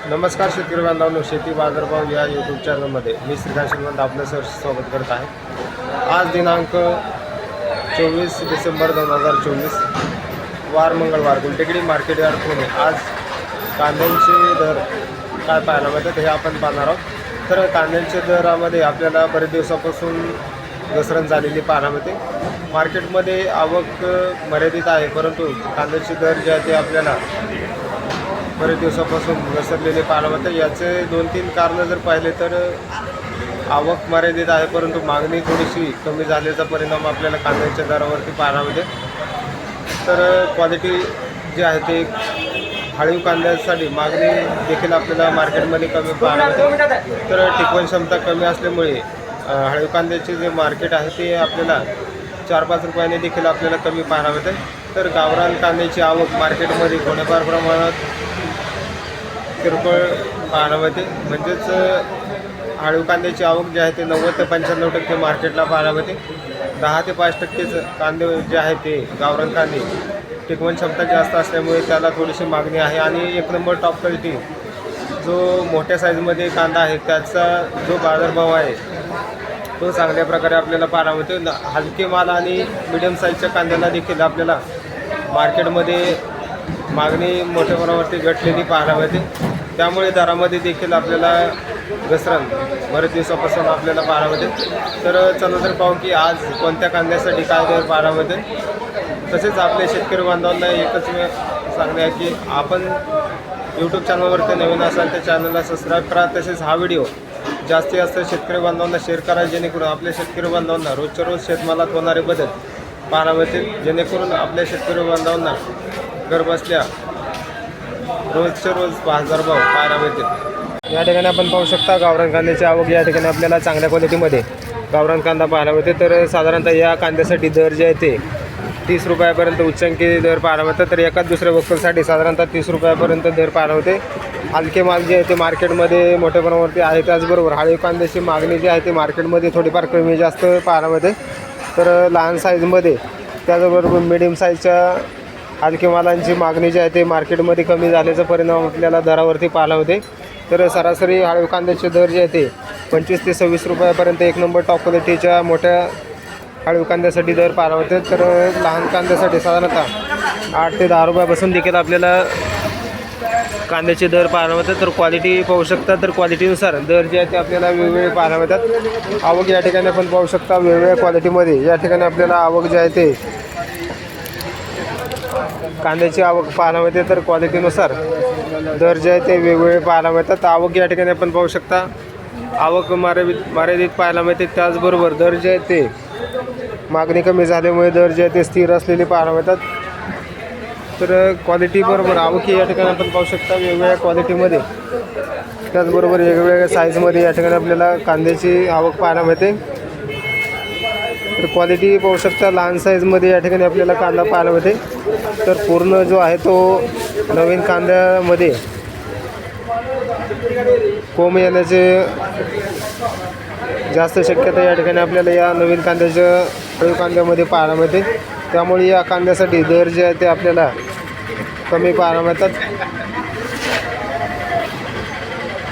नमस्कार शेतकरी बांधवांनो, शेती बाजारभाव या यूट्यूब चॅनलमध्ये मी श्रीकांत श्रीमंत आपलं स्वागत करत आहे। आज दिनांक 24 डिसेंबर 2024 वार मंगळवार गुलटेकडी मार्केट यार्ड पुणे। आज कांद्यांचे दर काय पाहायला मिळतात हे आपण पाहणार आहोत। तर कांद्यांच्या दरामध्ये आपल्याला बरेच दिवसापासून घसरण झालेली पाहायला मिळते। मार्केटमध्ये आवक मर्यादित आहे, परंतु कांद्याचे दर जे आहे ते आपल्याला बरेच दिवसापासून घसरलेले पाहायला मिळते। याचे 2-3 कारणं जर पाहिले तर आवक मर्यादित आहे, परंतु मागणी थोडीशी कमी झाल्याचा परिणाम आपल्याला कांद्याच्या दरावरती पाहायला मिळते। तर क्वालिटी जे आहे ते हाळीव कांद्यासाठी मागणी देखील आपल्याला मार्केटमध्ये कमी पाहायला मिळते। तर टिकवण क्षमता कमी असल्यामुळे हाळीव कांद्याचे जे मार्केट आहे ते आपल्याला 4-5 रुपयाने देखील आपल्याला कमी पाहायला मिळते। तर गावरान कांद्याची आवक मार्केटमध्ये थोड्याफार प्रमाणात किरकोळ पाहायला मिळते। म्हणजेच हाळीव कांद्याची आवक जे आहे ते 90 ते 95% मार्केटला पाहायला मिळते। 10 ते 5% कांदे जे आहे ते गावरान कांदे टिकवण क्षमता जास्त असल्यामुळे त्याला थोडीशी मागणी आहे। आणि 1 नंबर टॉप क्वालिटी जो मोठ्या साईजमध्ये कांदा आहे त्याचा जो बाजारभाव आहे तो चांगल्या प्रकारे आपल्याला पाहायला मिळतो। हलके माल आणि मिडियम साईजच्या कांद्याला देखील आपल्याला मार्केटमध्ये मागणी मोठ्या प्रमाणावरती घटलेली पाहायला मिळते। त्यामुळे दरामध्ये देखील आपल्याला घसरण बरेच दिवसापासून आपल्याला पाहायला मिळते। तर चला तर पाहू की आज कोणत्या कांद्यासाठी काय दर पाहायला मिळते। तसेच आपल्या शेतकरी बांधवांना एकच सांगणे आहे की आपण यूट्यूब चॅनलवरती नवीन असाल तर चॅनलला सबस्क्राईब करा। तसेच हा व्हिडिओ जास्तीत जास्त शेतकरी बांधवांना शेअर करा, जेणेकरून आपल्या शेतकरी बांधवांना रोजच्या रोज शेतमालात होणारे बदल पाहायला मिळतील, जेणेकरून आपल्या शेतकरी बांधवांना घर बसल्या रोजच्या रोज बाजारभाव पाहायला मिळतील। या ठिकाणी आपण पाहू शकता गावरान कांद्याची आवक या ठिकाणी आपल्याला चांगल्या क्वालिटीमध्ये गावरान कांदा पाहायला मिळते। तर साधारणतः या कांद्यासाठी दर जे आहे ते 30 रुपयापर्यंत उच्चांकी दर पाहायला मिळतात। तर एकाच दुसऱ्या वक्कलसाठी साधारणतः 30 रुपयापर्यंत दर पाहायला मिळते। हलके माल जे आहे ते मार्केटमध्ये मोठ्या प्रमाणावरती आहे। त्याचबरोबर हाळीव कांद्याची मागणी जी आहे ती मार्केटमध्ये थोडीफार कमी जास्त पाहायला मिळते। तर लहान साईजमध्ये त्याचबरोबर मिडियम साईजच्या हलके मालांची मागणी जी आहे ते मार्केटमध्ये कमी झाल्याचा परिणाम आपल्याला दरावरती पाहायला मिळते। तर सरासरी हाळीव कांद्याचे दर जे आहे ते 25 ते 26 रुपयापर्यंत 1 नंबर टॉप क्वालिटीच्या मोठ्या हाळीव कांद्यासाठी दर पाहायला मिळते। तर लहान कांद्यासाठी साधारणतः 8 ते 10 रुपयापासून देखील आपल्याला कांद्याचे दर पाहायला मिळतात। तर क्वालिटी पाहू शकता, तर क्वालिटीनुसार दर जे आहे ते आपल्याला वेगवेगळे पाहायला मिळतात। आवक या ठिकाणी आपण पाहू शकता वेगवेगळ्या क्वालिटीमध्ये या ठिकाणी आपल्याला आवक जे आहे ते कांद्याची आवक पाहायला मिळते। तर क्वालिटीनुसार दर जे आहे ते वेगवेगळे पाहायला मिळतात। आवक या ठिकाणी आपण पाहू शकता आवक मर्यादित पाहायला मिळते। त्याचबरोबर दर जे आहे ते मागणी कमी झाल्यामुळे दर जे आहे ते स्थिर असलेले पाहायला मिळतात। तर क्वालिटी बरोबर आवक या ठिकाणी आपण पाहू शकता वेगवेगळ्या क्वालिटीमध्ये त्याचबरोबर वेगवेगळ्या साईजमध्ये या ठिकाणी आपल्याला कांद्याची आवक पाहायला मिळते। तर क्वालिटी पाहू शकता लहान साईजमध्ये या ठिकाणी आपल्याला कांदा पाहायला मिळते। तर पूर्ण जो आहे तो नवीन कांद्यामध्ये कोंब येण्याचे जास्त शक्यता या ठिकाणी आपल्याला या नवीन हाळीव कांद्यामध्ये पाहायला मिळते। त्यामुळे या कांद्यासाठी दर जे आहे ते आपल्याला कमी पाहायला मिळतात।